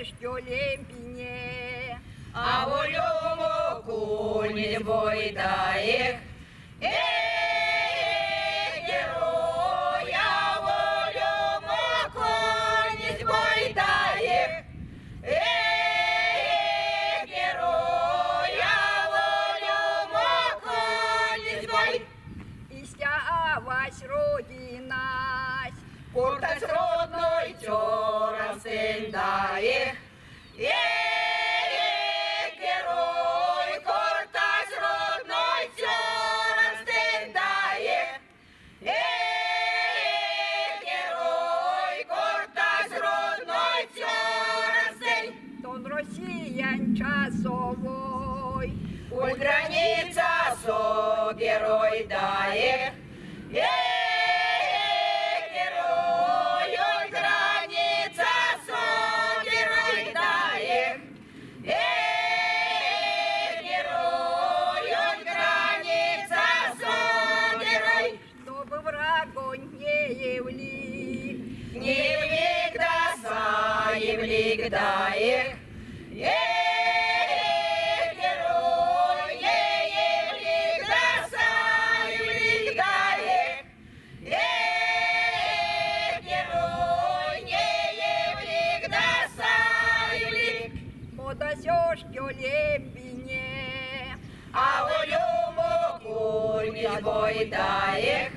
що лемпіне, а волюму куні бойдає. Героя волюму куні бойдає. Героя волюму куні бойдає. Істявась родинась, Куртас родной чором сендає. Герой, куртас родной чором сендає. Герой, куртас родной чором сендає. тон росіян часовой, Ой, граница со герой дає. Герой, ой, граница со герой дає. Герой, ой, граница со герой. чтобы врагу не явли, Не явлик да са, явлик дає. Герой, явлик да са, явлик дає. Герой, явлик да са, явлик. подасешь що лемпіне, А волюму куль бойдає.